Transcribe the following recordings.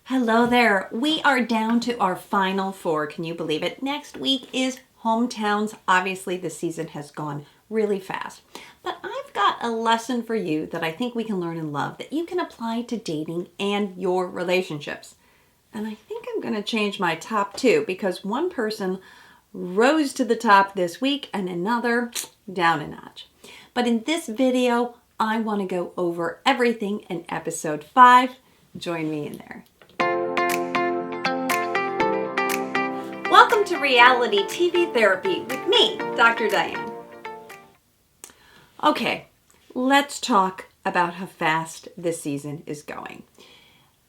Hello there. We are down to our final four. Can you believe it? Next week is hometowns. Obviously, the season has gone really fast. But I've got a lesson for you that I think we can learn and love that you can apply to dating and your relationships. And I think I'm going to change my top two because one person rose to the top this week and another down a notch. But in this video, I want to go over everything in episode 5. Join me in there. Welcome to Reality TV Therapy with me, Dr. Diane. Okay, let's talk about how fast this season is going.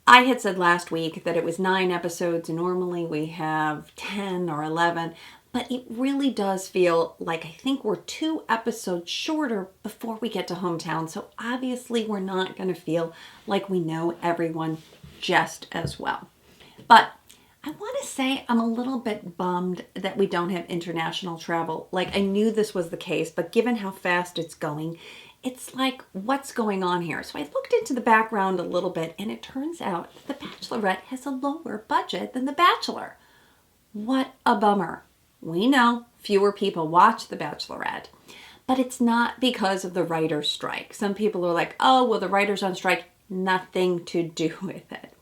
I had said last week that it was 9 episodes. Normally we have 10 or 11, but it really does feel like I think we're 2 episodes shorter before we get to hometown. So obviously we're not going to feel like we know everyone just as well. But I want to say I'm a little bit bummed that we don't have international travel. Like, I knew this was the case, but given how fast it's going, it's like, what's going on here? So I looked into the background a little bit, and it turns out The Bachelorette has a lower budget than The Bachelor. What a bummer. We know fewer people watch The Bachelorette, but it's not because of the writer's strike. Some people are like, oh, well, the writer's on strike. Nothing to do with it.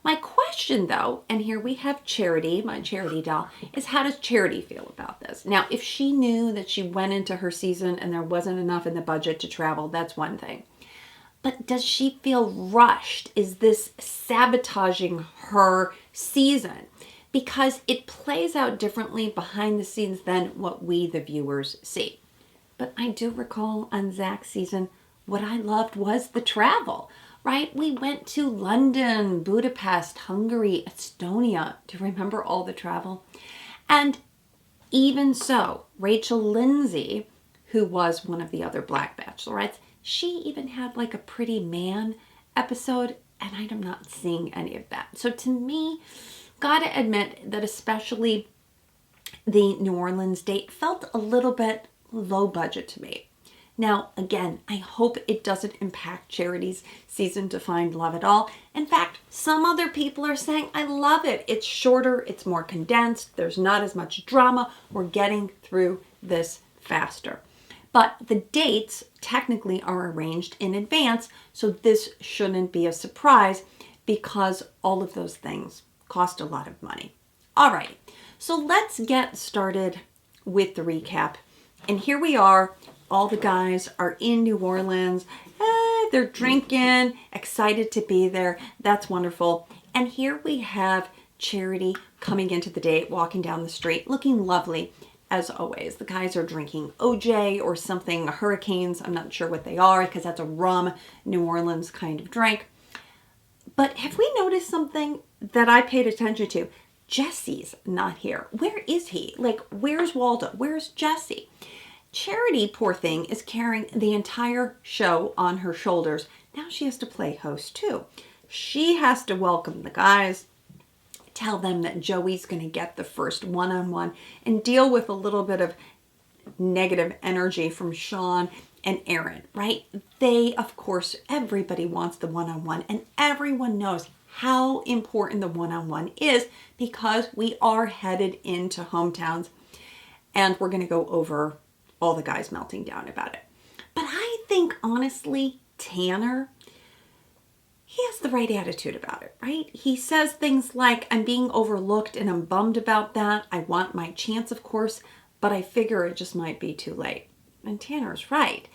My question, though, and here we have Charity, my Charity doll, is how does Charity feel about this? Now, if she knew that she went into her season and there wasn't enough in the budget to travel, that's one thing. But does she feel rushed? Is this sabotaging her season? Because it plays out differently behind the scenes than what we, the viewers, see. But I do recall on Zach's season, what I loved was the travel. Right? We went to London, Budapest, Hungary, Estonia. Do you remember all the travel? And even so, Rachel Lindsay, who was one of the other Black Bachelorettes, she even had like a pretty man episode, and I'm not seeing any of that. So to me, gotta admit that especially the New Orleans date felt a little bit low budget to me. Now, again, I hope it doesn't impact Charity's season to find love at all. In fact, some other people are saying, I love it. It's shorter, it's more condensed, there's not as much drama. We're getting through this faster. But the dates technically are arranged in advance, so this shouldn't be a surprise because all of those things cost a lot of money. All right, so let's get started with the recap. And here we are. All the guys are in New Orleans. They're drinking, excited to be there. That's wonderful. And here we have Charity coming into the date, walking down the street, looking lovely as always. The guys are drinking OJ or something, Hurricanes. I'm not sure what they are because that's a rum New Orleans kind of drink. But have we noticed something that I paid attention to? Jesse's not here. Where is he? Like, where's Waldo? Where's Jesse? Charity, poor thing, is carrying the entire show on her shoulders. Now she has to play host too. She has to welcome the guys, tell them that Joey's going to get the first one-on-one, and deal with a little bit of negative energy from Sean and Aaron, right? They, of course, everybody wants the one-on-one, and everyone knows how important the one-on-one is because we are headed into hometowns, and we're going to go over all the guys melting down about it. But I think, honestly, Tanner, he has the right attitude about it, right? He says things like, I'm being overlooked and I'm bummed about that. I want my chance, of course, but I figure it just might be too late. And Tanner's right.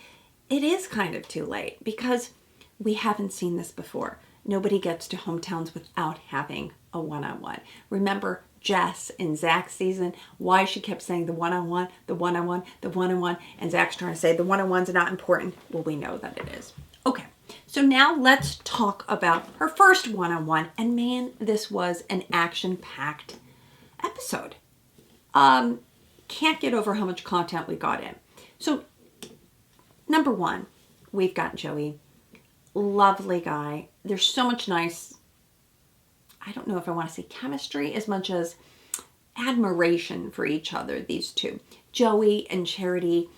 It is kind of too late because we haven't seen this before. Nobody gets to hometowns without having a one-on-one. Remember Jess in Zach's season, why she kept saying the one-on-one, the one-on-one, the one-on-one, and Zach's trying to say the one-on-one's not important. Well, we know that it is. Okay, so now let's talk about her first one-on-one. And man, this was an action-packed episode. Can't get over how much content we got in. So, number one, we've got Joey. Lovely guy. There's so much nice, I don't know if I want to say chemistry as much as admiration for each other, these two. Joey and Charity,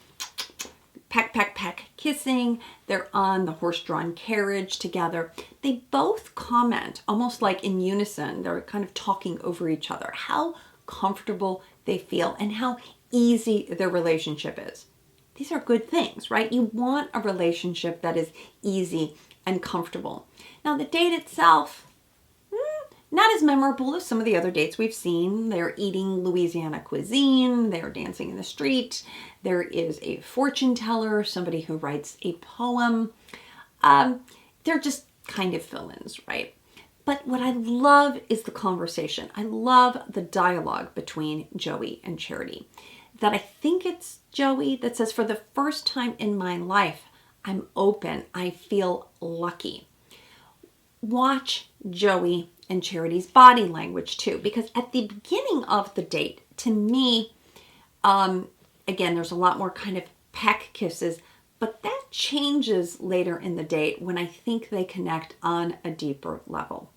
peck, peck, peck, kissing. They're on the horse-drawn carriage together. They both comment almost like in unison. They're kind of talking over each other, how comfortable they feel and how easy their relationship is. These are good things, right? You want a relationship that is easy and comfortable. Now, the date itself, not as memorable as some of the other dates we've seen. They're eating Louisiana cuisine. They're dancing in the street. There is a fortune teller, somebody who writes a poem. They're just kind of fill-ins, right? But what I love is the conversation. I love the dialogue between Joey and Charity. That I think it's Joey that says, for the first time in my life, I'm open. I feel lucky. Watch Joey and Charity's body language too, because at the beginning of the date, to me, again, there's a lot more kind of peck kisses, but that changes later in the date when I think they connect on a deeper level.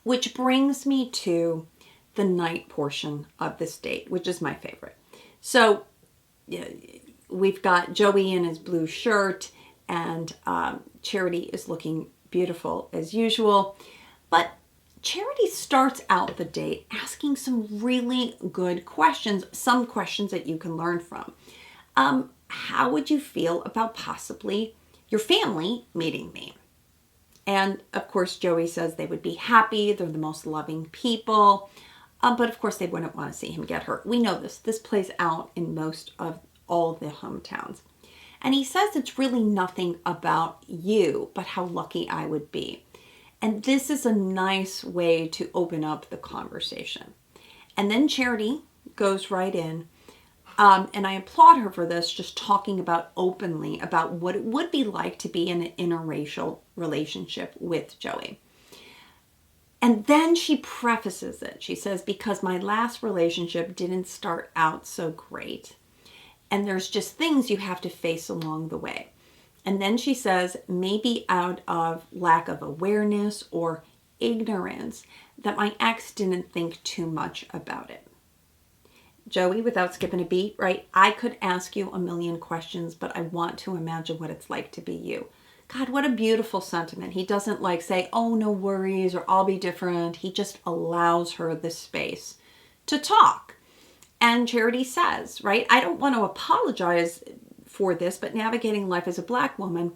Which brings me to the night portion of this date, which is my favorite. So we've got Joey in his blue shirt, and Charity is looking beautiful as usual. But Charity starts out the date asking some really good questions, some questions that you can learn from. How would you feel about possibly your family meeting me? And of course, Joey says they would be happy. They're the most loving people. But of course, they wouldn't want to see him get hurt. We know this. This plays out in most of all the hometowns. And he says it's really nothing about you, but how lucky I would be. And this is a nice way to open up the conversation. And then Charity goes right in. And I applaud her for this, just talking about openly about what it would be like to be in an interracial relationship with Joey. And then she prefaces it. She says, because my last relationship didn't start out so great. And there's just things you have to face along the way. And then she says, maybe out of lack of awareness or ignorance, that my ex didn't think too much about it. Joey, without skipping a beat, right? I could ask you a million questions, but I want to imagine what it's like to be you. God, what a beautiful sentiment. He doesn't like say, oh, no worries, or I'll be different. He just allows her the space to talk. And Charity says, right, I don't want to apologize for this, but navigating life as a Black woman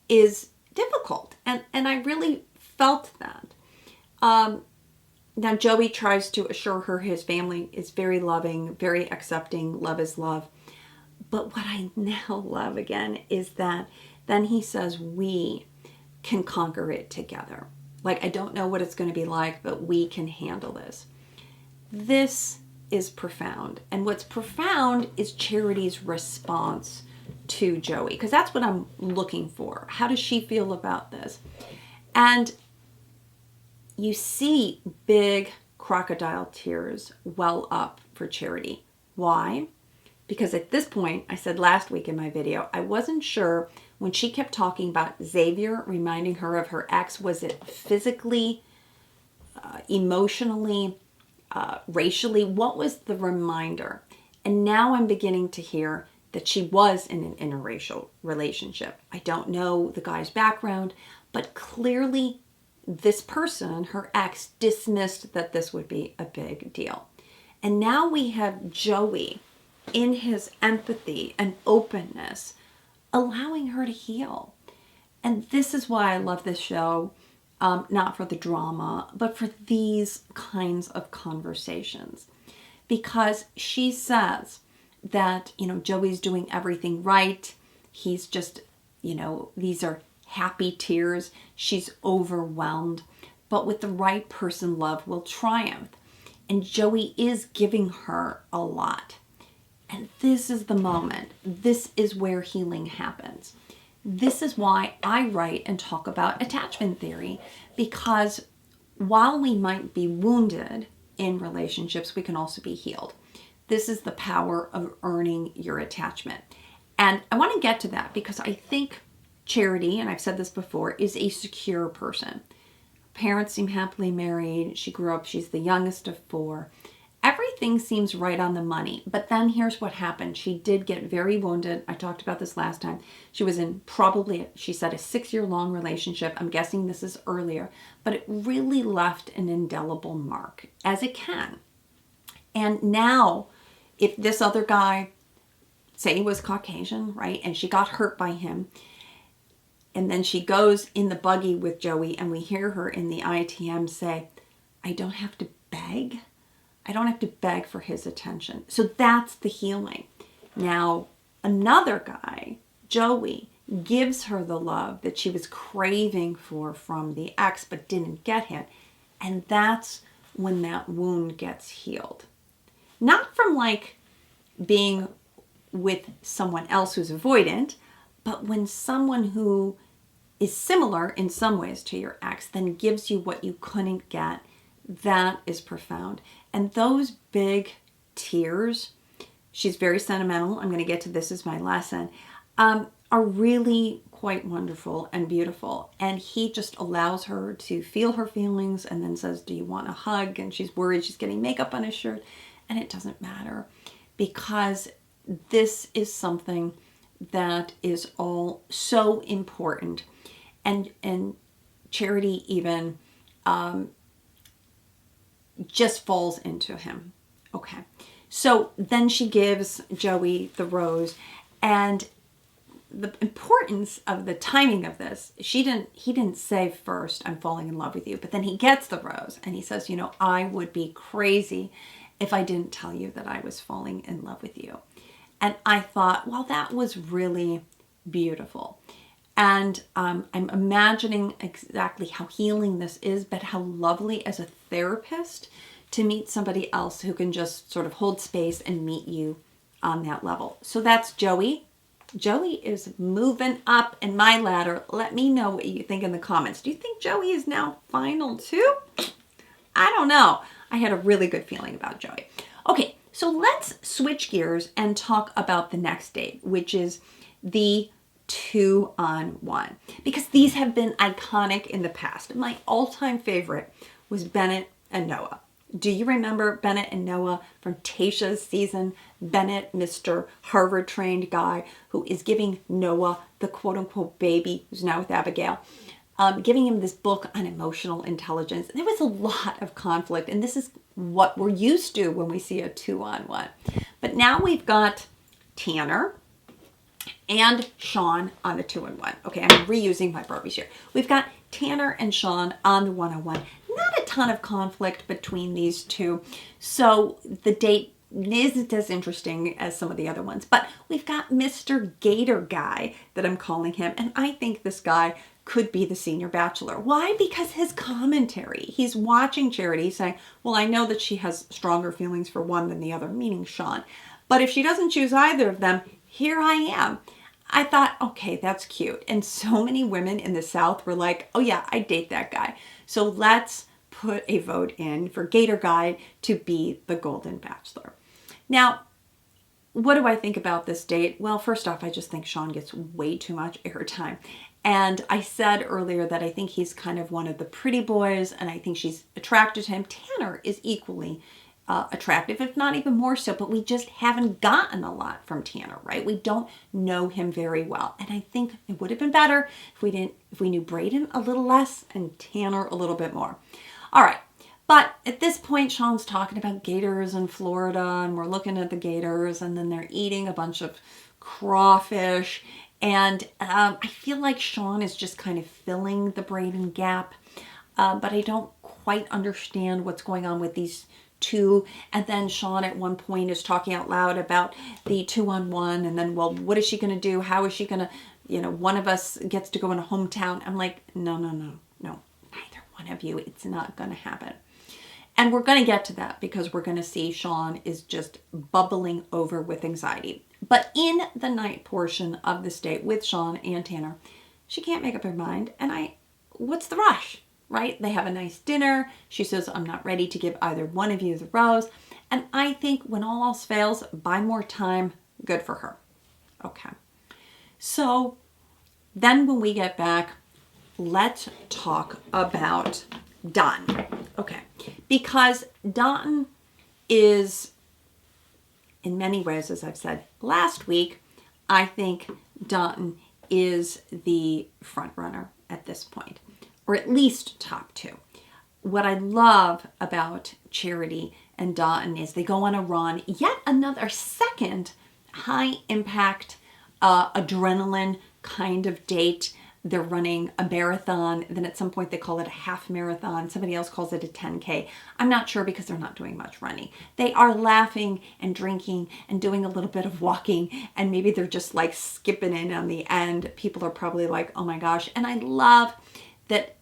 is difficult. And I really felt that. Now, Joey tries to assure her his family is very loving, very accepting, love is love. But what I now love again is that then he says we can conquer it together. Like, I don't know what it's going to be like, but we can handle this. This is profound. And what's profound is Charity's response to Joey, because that's what I'm looking for. How does she feel about this? And you see big crocodile tears well up for Charity. Why? Because at this point, I said last week in my video, I wasn't sure when she kept talking about Xavier reminding her of her ex, was it physically, emotionally, racially? What was the reminder? And now I'm beginning to hear that she was in an interracial relationship. I don't know the guy's background, but clearly this person, her ex, dismissed that this would be a big deal. And now we have Joey in his empathy and openness, allowing her to heal. And this is why I love this show, not for the drama, but for these kinds of conversations. Because she says that, Joey's doing everything right. He's just, these are happy tears. She's overwhelmed. But with the right person, love will triumph. And Joey is giving her a lot. And this is the moment. This is where healing happens. This is why I write and talk about attachment theory, because while we might be wounded in relationships, we can also be healed. This is the power of earning your attachment. And I want to get to that because I think Charity, and I've said this before, is a secure person. Parents seem happily married. She grew up, she's the youngest of 4. Everything everything seems right on the money. But then here's what happened. She did get very wounded. I talked about this last time. She was in probably, she said, a 6-year-long relationship. I'm guessing this is earlier. But it really left an indelible mark, as it can. And now, if this other guy, say he was Caucasian, right, and she got hurt by him, and then she goes in the buggy with Joey, and we hear her in the ITM say, I don't have to beg. I don't have to beg for his attention. So that's the healing. Now, another guy, Joey, gives her the love that she was craving for from the ex but didn't get him. And that's when that wound gets healed. Not from like being with someone else who's avoidant, but when someone who is similar in some ways to your ex then gives you what you couldn't get, that is profound. And those big tears, she's very sentimental, I'm going to get to this as my lesson, are really quite wonderful and beautiful. And he just allows her to feel her feelings and then says, do you want a hug? And she's worried she's getting makeup on his shirt. And it doesn't matter, because this is something that is all so important. And Charity even just falls into him. Okay. So then she gives Joey the rose, and the importance of the timing of this, he didn't say first, I'm falling in love with you, but then he gets the rose and he says, you know, I would be crazy if I didn't tell you that I was falling in love with you. And I thought, well, that was really beautiful. And I'm imagining exactly how healing this is, but how lovely as a therapist to meet somebody else who can just sort of hold space and meet you on that level. So that's Joey. Joey is moving up in my ladder. Let me know what you think in the comments. Do you think Joey is now final too? I don't know. I had a really good feeling about Joey. Okay, so let's switch gears and talk about the next date, which is the 2-on-1, because these have been iconic in the past. My all-time favorite was Bennett and Noah. Do you remember Bennett and Noah from Tayshia's season? Bennett, Mr. Harvard-trained guy who is giving Noah, the quote-unquote baby, who's now with Abigail, giving him this book on emotional intelligence. There was a lot of conflict, and this is what we're used to when we see a 2-on-1. But now we've got Tanner and Sean on the 2-on-1. Okay, I'm reusing my Barbies here. We've got Tanner and Sean on the 1-on-1. Not a ton of conflict between these two, so the date isn't as interesting as some of the other ones. But we've got Mr. Gator Guy that I'm calling him, and I think this guy could be the senior bachelor. Why? Because his commentary. He's watching Charity saying, well, I know that she has stronger feelings for one than the other, meaning Sean. But if she doesn't choose either of them, here I am. I thought, okay, that's cute. And so many women in the South were like, oh yeah, I date that guy. So let's put a vote in for Gator Guy to be the Golden Bachelor. Now, what do I think about this date? Well, first off, I just think Sean gets way too much airtime. And I said earlier that I think he's kind of one of the pretty boys, and I think she's attracted to him. Tanner is equally attractive, if not even more so, but we just haven't gotten a lot from Tanner, right? We don't know him very well. And I think it would have been better if we knew Braden a little less and Tanner a little bit more. All right. But at this point, Sean's talking about gators in Florida, and we're looking at the gators, and then they're eating a bunch of crawfish. And I feel like Sean is just kind of filling the Braden gap, but I don't quite understand what's going on with these two. And then Sean at one point is talking out loud about the 2-on-1, and then, well, what is she going to do? How is she going to, one of us gets to go in a hometown. I'm like, no, neither one of you. It's not going to happen. And we're going to get to that because we're going to see Sean is just bubbling over with anxiety. But in the night portion of this date with Sean and Tanner, she can't make up her mind. And what's the rush, right? They have a nice dinner. She says, I'm not ready to give either one of you the rose. And I think when all else fails, buy more time, good for her. Okay. So then when we get back, let's talk about Dotun. Okay. Because Dotun is, in many ways, as I've said last week, I think Dotun is the front runner at this point, or at least top two. What I love about Charity and Dotun is they go on a run, yet another second high impact, adrenaline kind of date. They're running a marathon. Then at some point they call it a half marathon. Somebody else calls it a 10K. I'm not sure because they're not doing much running. They are laughing and drinking and doing a little bit of walking. And maybe they're just like skipping in on the end. People are probably like, oh my gosh. And I love that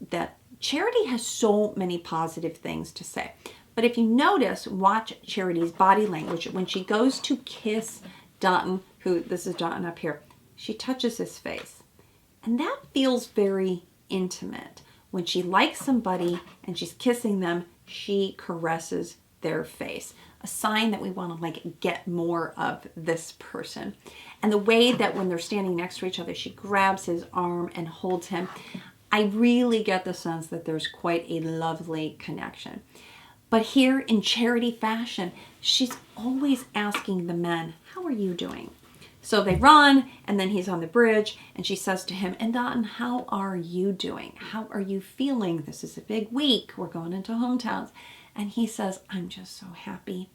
Charity has so many positive things to say. But if you notice, watch Charity's body language. When she goes to kiss Dotun, this is Dotun up here, she touches his face. And that feels very intimate. When she likes somebody and she's kissing them, she caresses their face. A sign that we want to like get more of this person. And the way that when they're standing next to each other, she grabs his arm and holds him. I really get the sense that there's quite a lovely connection. But here in Charity fashion, she's always asking the men, how are you doing? So they run, and then he's on the bridge, and she says to him, and Dotun, how are you doing? How are you feeling? This is a big week. We're going into hometowns. And he says, I'm just so happy.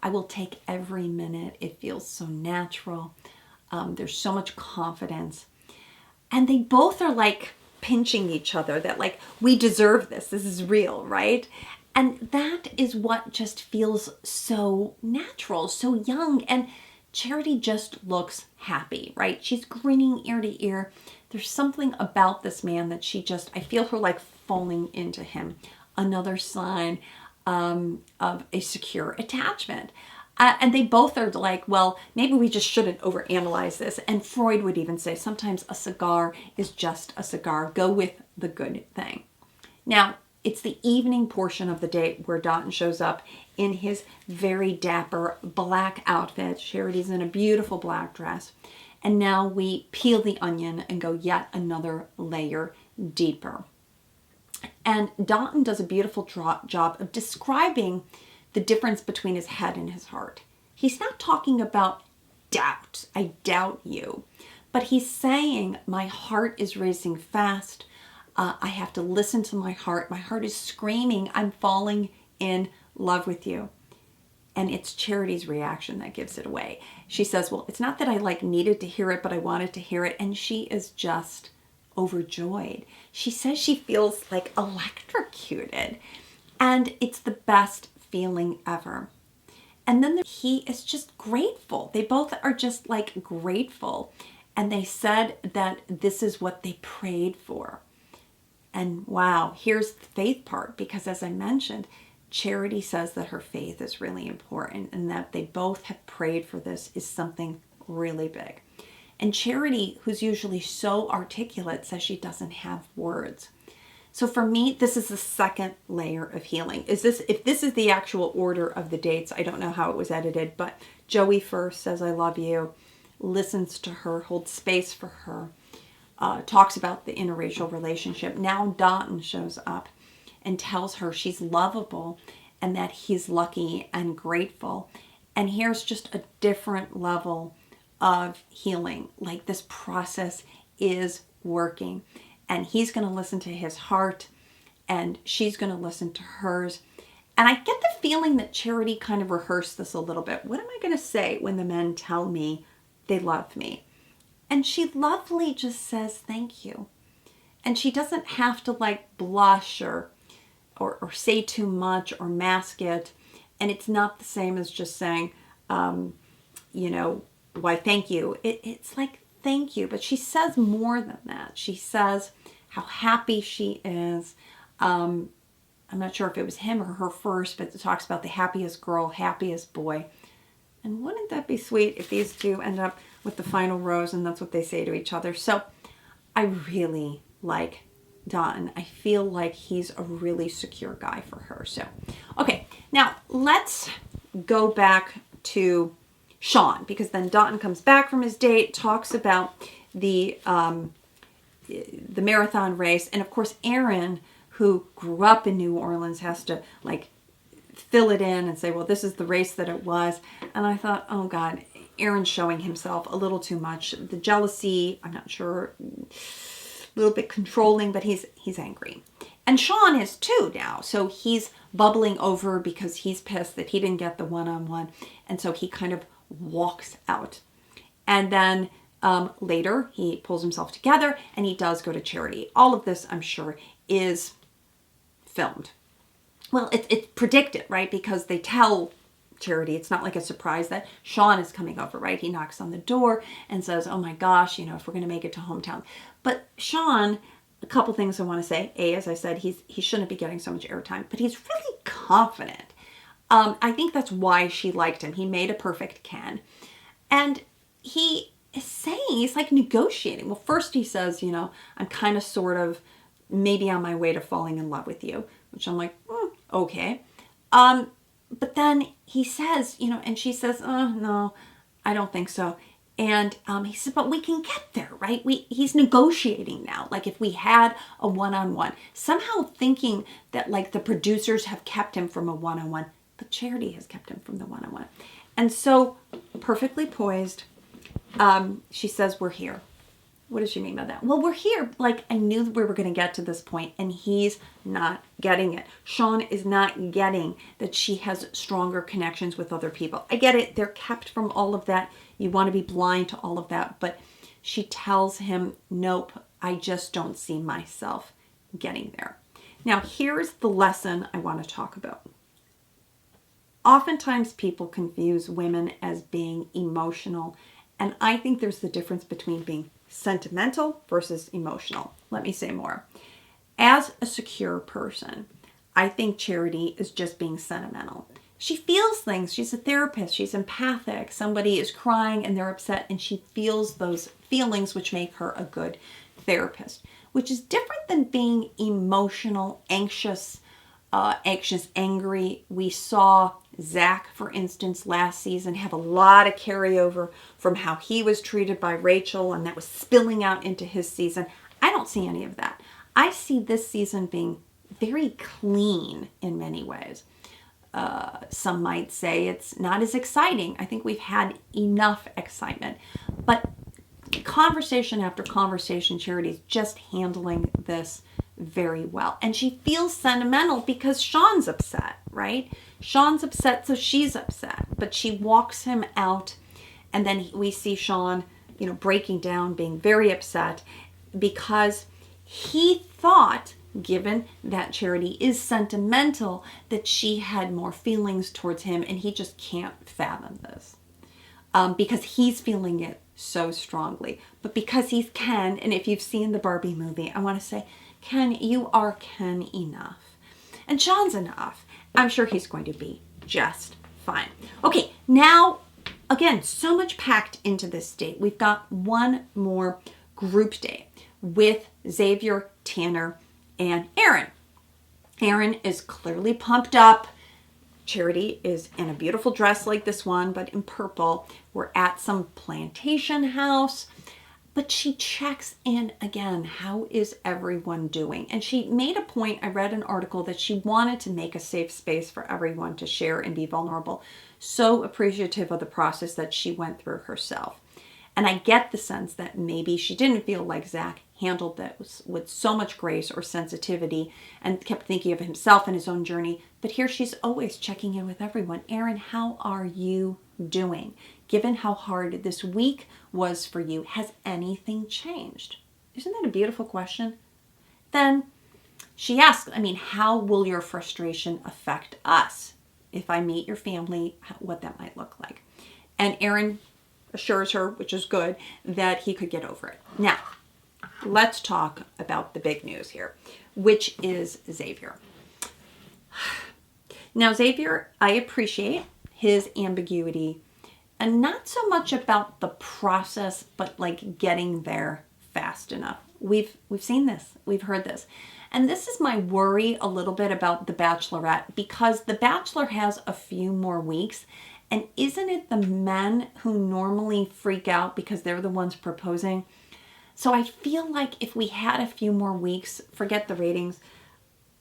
I will take every minute. It feels so natural. There's so much confidence. And they both are like pinching each other, that like, we deserve this. This is real, right? And that is what just feels so natural, so young. And Charity just looks happy, right? She's grinning ear to ear. There's something about this man that I feel her like falling into him. Another sign of a secure attachment. And they both are like, well, maybe we just shouldn't overanalyze this. And Freud would even say sometimes a cigar is just a cigar. Go with the good thing. Now, it's the evening portion of the date where Dotun shows up in his very dapper black outfit. Charity's in a beautiful black dress. And now we peel the onion and go yet another layer deeper. And Dotun does a beautiful job of describing the difference between his head and his heart. He's not talking about doubt. I doubt you. But he's saying, my heart is racing fast. I have to listen to my heart. My heart is screaming, I'm falling in love with you. And it's Charity's reaction that gives it away. She says, well, it's not that I like needed to hear it, but I wanted to hear it. And she is just overjoyed. She says she feels like electrocuted. And it's the best feeling ever. And then he is just grateful. They both are just like grateful. And they said that this is what they prayed for. And wow, here's the faith part, because as I mentioned, Charity says that her faith is really important and that they both have prayed for this is something really big. And Charity, who's usually so articulate, says she doesn't have words. So for me, this is the second layer of healing. If this is the actual order of the dates, I don't know how it was edited, but Joey first says, I love you, listens to her, holds space for her, talks about the interracial relationship. Now Dotun shows up and tells her she's lovable and that he's lucky and grateful. And here's just a different level of healing. Like this process is working. And he's going to listen to his heart and she's going to listen to hers. And I get the feeling that Charity kind of rehearsed this a little bit. What am I going to say when the men tell me they love me? And she lovely just says, thank you. And she doesn't have to like blush or say too much or mask it. And it's not the same as just saying, why thank you. It's like, thank you. But she says more than that. She says how happy she is. I'm not sure if it was him or her first, but it talks about the happiest girl, happiest boy. And wouldn't that be sweet if these two end up with the final rose and that's what they say to each other? So I really like Dotun. I feel like he's a really secure guy for her. So, okay, now let's go back to Sean, because then Dotun comes back from his date, talks about the marathon race. And of course, Aaron, who grew up in New Orleans, has to like fill it in and say, well, this is the race that it was. And I thought, oh God, Aaron's showing himself a little too much. The jealousy, I'm not sure, a little bit controlling, but he's angry. And Sean is too now. So he's bubbling over because he's pissed that he didn't get the one-on-one. And so he kind of walks out. And then later he pulls himself together and he does go to Charity. All of this, I'm sure, is filmed. Well, it's predicted, right? Because they tell Charity, it's not like a surprise that Sean is coming over, right? He knocks on the door and says, oh my gosh, if we're going to make it to hometown. But Sean, a couple things I want to say. A, as I said, he shouldn't be getting so much airtime, but he's really confident. I think that's why she liked him. He made a perfect Ken. And he is saying, he's like negotiating. Well, first he says, I'm kind of sort of maybe on my way to falling in love with you, which I'm like, okay. But then he says, and she says, oh, no, I don't think so. And he said, but we can get there, right? He's negotiating now. Like if we had a one-on-one, somehow thinking that like the producers have kept him from a one-on-one, but Charity has kept him from the one-on-one. And so perfectly poised, she says, we're here. What does she mean by that? Well, we're here. Like I knew we were going to get to this point and he's not getting it. Sean is not getting that she has stronger connections with other people. I get it. They're kept from all of that. You want to be blind to all of that. But she tells him, nope, I just don't see myself getting there. Now, here's the lesson I want to talk about. Oftentimes people confuse women as being emotional. And I think there's the difference between being sentimental versus emotional. Let me say more. As a secure person, I think Charity is just being sentimental. She feels things. She's a therapist. She's empathic. Somebody is crying and they're upset and she feels those feelings, which make her a good therapist, which is different than being emotional, anxious, angry. We saw Zach, for instance, last season have a lot of carryover from how he was treated by Rachel, and that was spilling out into his season. I don't see any of that. I see this season being very clean in many ways. Some might say it's not as exciting. I think we've had enough excitement. But conversation after conversation, Charity's just handling this very well. And she feels sentimental because Sean's upset, right? Sean's upset, so she's upset. But she walks him out, and then we see Sean, breaking down, being very upset because he thought, given that Charity is sentimental, that she had more feelings towards him, and he just can't fathom this because he's feeling it so strongly. But because he's Ken, and if you've seen the Barbie movie, I want to say, Ken, you are Ken enough. And Sean's enough. I'm sure he's going to be just fine. Okay, now, again, so much packed into this date. We've got one more group date with Xavier, Tanner, and Aaron. Aaron is clearly pumped up. Charity is in a beautiful dress like this one, but in purple. We're at some plantation house. But she checks in again. How is everyone doing? And she made a point, I read an article, that she wanted to make a safe space for everyone to share and be vulnerable. So appreciative of the process that she went through herself. And I get the sense that maybe she didn't feel like Zach handled this with so much grace or sensitivity and kept thinking of himself and his own journey. But here she's always checking in with everyone. Aaron, how are you doing? Given how hard this week was for you, has anything changed? Isn't that a beautiful question? Then she asks, how will your frustration affect us? If I meet your family, what that might look like. And Aaron assures her, which is good, that he could get over it. Now, let's talk about the big news here, which is Xavier. Now, Xavier, I appreciate his ambiguity, and not so much about the process, but like getting there fast enough. We've seen this. We've heard this. And this is my worry a little bit about The Bachelorette, because The Bachelor has a few more weeks. And isn't it the men who normally freak out because they're the ones proposing? So I feel like if we had a few more weeks, forget the ratings,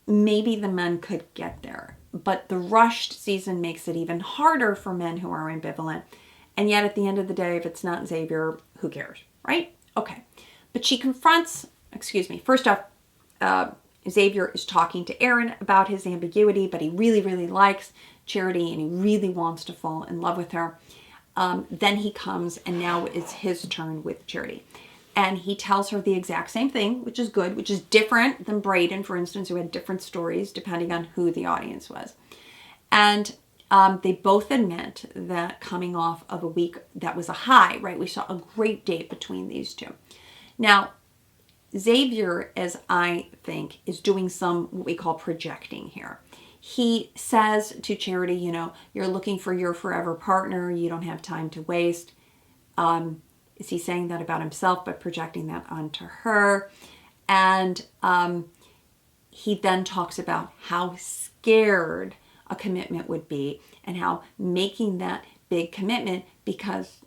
maybe the men could get there. But the rushed season makes it even harder for men who are ambivalent. And yet at the end of the day, if it's not Xavier, who cares, right? Okay. But she confronts, first off, Xavier is talking to Aaron about his ambiguity, but he really, really likes Charity and he really wants to fall in love with her. Then he comes and now it's his turn with Charity. And he tells her the exact same thing, which is good, which is different than Braden, for instance, who had different stories depending on who the audience was. And they both admit that coming off of a week that was a high, right? We saw a great date between these two. Now, Xavier, as I think, is doing some what we call projecting here. He says to Charity, you're looking for your forever partner. You don't have time to waste. Is he saying that about himself, but projecting that onto her? And he then talks about how scared a commitment would be and how making that big commitment, because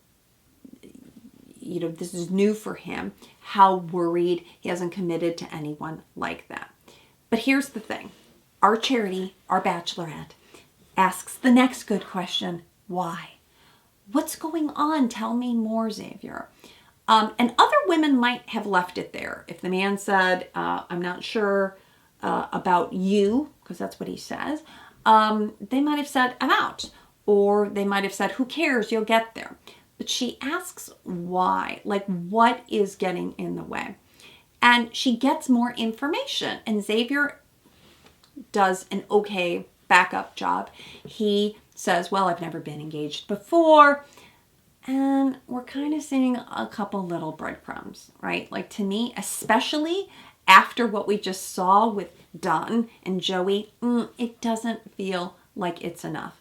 this is new for him, how worried he hasn't committed to anyone like that. But here's the thing. Our Charity, our Bachelorette, asks the next good question. Why? What's going on? Tell me more, Xavier. And other women might have left it there. If the man said, I'm not sure about you, because that's what he says, they might have said, I'm out. Or they might have said, who cares? You'll get there. But she asks why, like what is getting in the way? And she gets more information. And Xavier does an okay backup job. He says, well, I've never been engaged before. And we're kind of seeing a couple little breadcrumbs, right? Like to me, especially after what we just saw with Dotun and Joey, it doesn't feel like it's enough.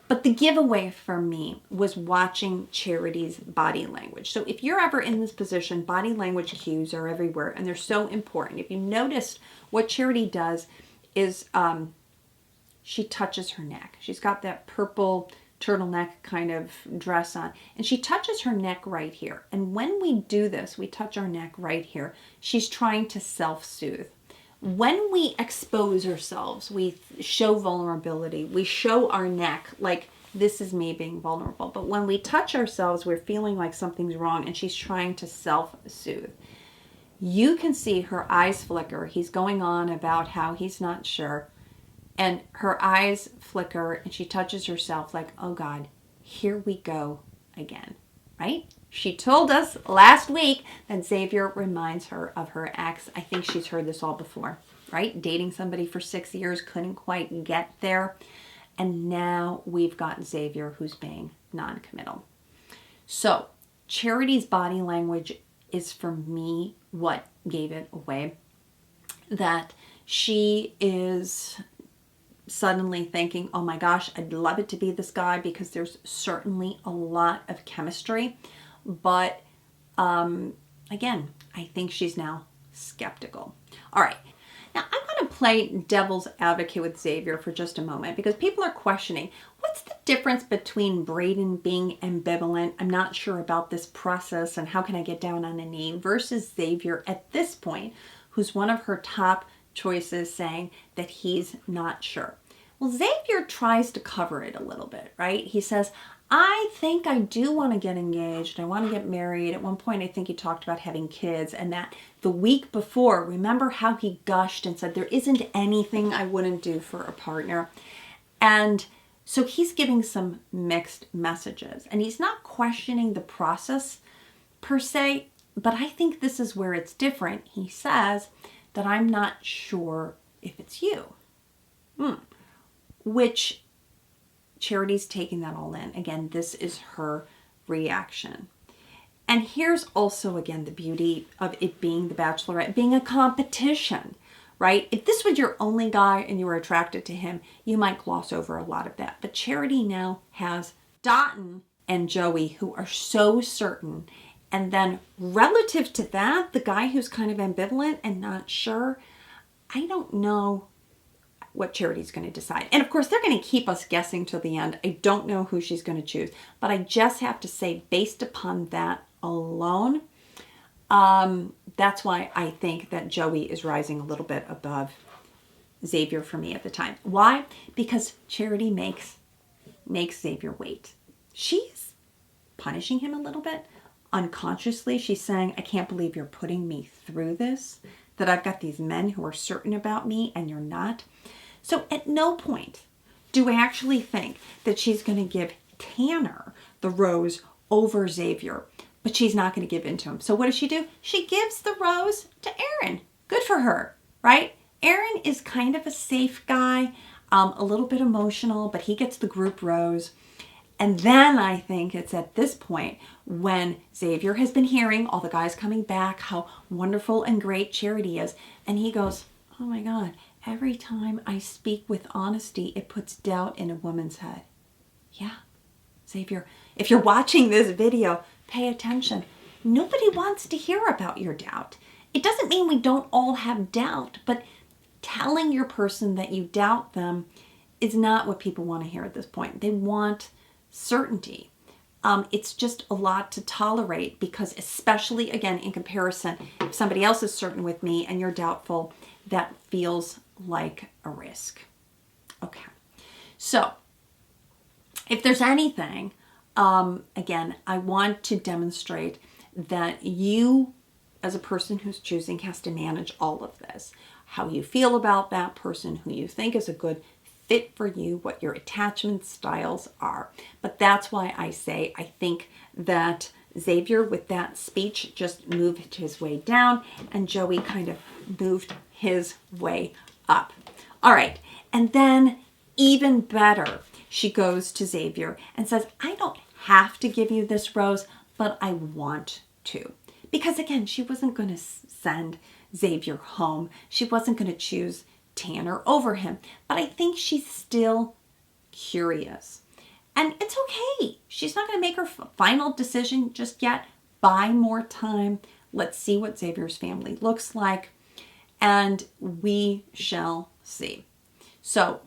But the giveaway for me was watching Charity's body language. So if you're ever in this position, body language cues are everywhere and they're so important. If you noticed, what Charity does is she touches her neck. She's got that purple turtleneck kind of dress on and she touches her neck right here. And when we do this, we touch our neck right here. She's trying to self-soothe. When we expose ourselves, we show vulnerability. We show our neck like this is me being vulnerable. But when we touch ourselves, we're feeling like something's wrong and she's trying to self-soothe. You can see her eyes flicker. He's going on about how he's not sure. And her eyes flicker and she touches herself like, oh God, here we go again, right? She told us last week that Xavier reminds her of her ex. I think she's heard this all before, right? Dating somebody for 6 years, couldn't quite get there. And now we've got Xavier who's being non-committal. So Charity's body language is for me what gave it away. That she is suddenly thinking, oh my gosh, I'd love it to be this guy because there's certainly a lot of chemistry. But again, I think she's now skeptical. All right. Now I'm going to play devil's advocate with Xavier for just a moment because people are questioning, what's the difference between Braden being ambivalent, I'm not sure about this process and how can I get down on a knee, versus Xavier at this point, who's one of her top choices saying that he's not sure. Well, Xavier tries to cover it a little bit, right? He says, I think I do want to get engaged. I want to get married. At one point, I think he talked about having kids, and that the week before, remember how he gushed and said, there isn't anything I wouldn't do for a partner. And so he's giving some mixed messages, and he's not questioning the process per se, but I think this is where it's different. He says that I'm not sure if it's you, which Charity's taking that all in. Again, this is her reaction. And here's also, again, the beauty of it being the Bachelorette, being a competition, right? If this was your only guy and you were attracted to him, you might gloss over a lot of that. But Charity now has Dotun and Joey who are so certain. And then relative to that, the guy who's kind of ambivalent and not sure, I don't know what Charity's going to decide. And of course, they're going to keep us guessing till the end. I don't know who she's going to choose. But I just have to say, based upon that alone, that's why I think that Joey is rising a little bit above Xavier for me at the time. Why? Because Charity makes Xavier wait. She's punishing him a little bit. Unconsciously, she's saying, I can't believe you're putting me through this, that I've got these men who are certain about me and you're not. So at no point do I actually think that she's going to give Tanner the rose over Xavier, but she's not going to give in to him. So what does she do? She gives the rose to Aaron. Good for her, right? Aaron is kind of a safe guy, a little bit emotional, but he gets the group rose. And then I think it's at this point when Xavier has been hearing all the guys coming back, how wonderful and great Charity is. And he goes, oh my God, every time I speak with honesty, it puts doubt in a woman's head. Yeah, Xavier, if you're watching this video, pay attention. Nobody wants to hear about your doubt. It doesn't mean we don't all have doubt, but telling your person that you doubt them is not what people want to hear at this point. They want certainty. It's just a lot to tolerate because, especially again in comparison, if somebody else is certain with me and you're doubtful, that feels like a risk. Okay, so if there's anything, again, I want to demonstrate that you, as a person who's choosing, has to manage all of this. How you feel about that person, who you think is a good fit for you, what your attachment styles are. But that's why I say I think that Xavier with that speech just moved his way down and Joey kind of moved his way up. All right, and then even better, she goes to Xavier and says, I don't have to give you this rose, but I want to. Because again, she wasn't going to send Xavier home. She wasn't going to choose Tanner over him. But I think she's still curious. And it's okay. She's not going to make her final decision just yet. Buy more time. Let's see what Xavier's family looks like. And we shall see. So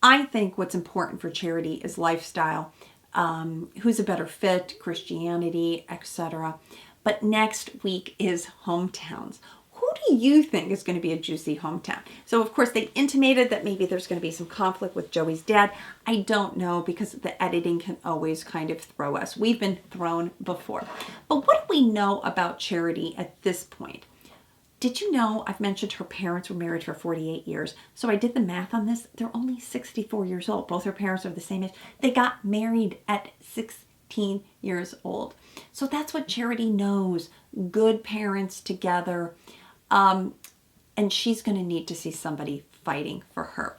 I think what's important for Charity is lifestyle. Who's a better fit, Christianity, etc. But next week is hometowns. Who do you think is going to be a juicy hometown? So, of course, they intimated that maybe there's going to be some conflict with Joey's dad. I don't know because the editing can always kind of throw us. We've been thrown before. But what do we know about Charity at this point? Did you know I've mentioned her parents were married for 48 years? So I did the math on this. They're only 64 years old. Both her parents are the same age. They got married at 16 years old. So that's what Charity knows. Good parents together. And she's going to need to see somebody fighting for her.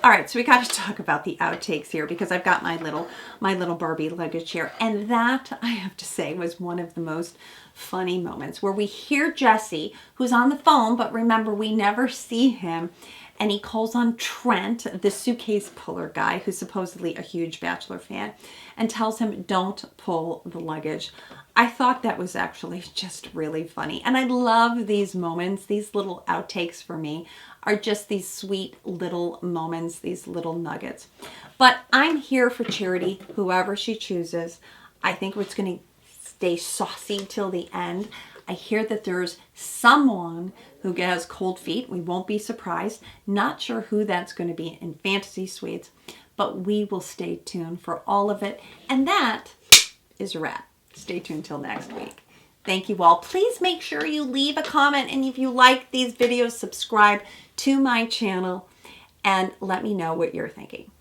All right, so we got to talk about the outtakes here because I've got my little Barbie luggage here. And that, I have to say, was one of the most funny moments where we hear Jesse, who's on the phone, but remember, we never see him. And he calls on Trent, the suitcase puller guy, who's supposedly a huge Bachelor fan, and tells him, don't pull the luggage. I thought that was actually just really funny. And I love these moments. These little outtakes for me are just these sweet little moments, these little nuggets. But I'm here for Charity, whoever she chooses. I think it's going to stay saucy till the end. I hear that there's someone who has cold feet. We won't be surprised. Not sure who that's going to be in Fantasy Suites, but we will stay tuned for all of it. And that is a wrap. Stay tuned till next week. Thank you all. Please make sure you leave a comment, and if you like these videos, subscribe to my channel and let me know what you're thinking.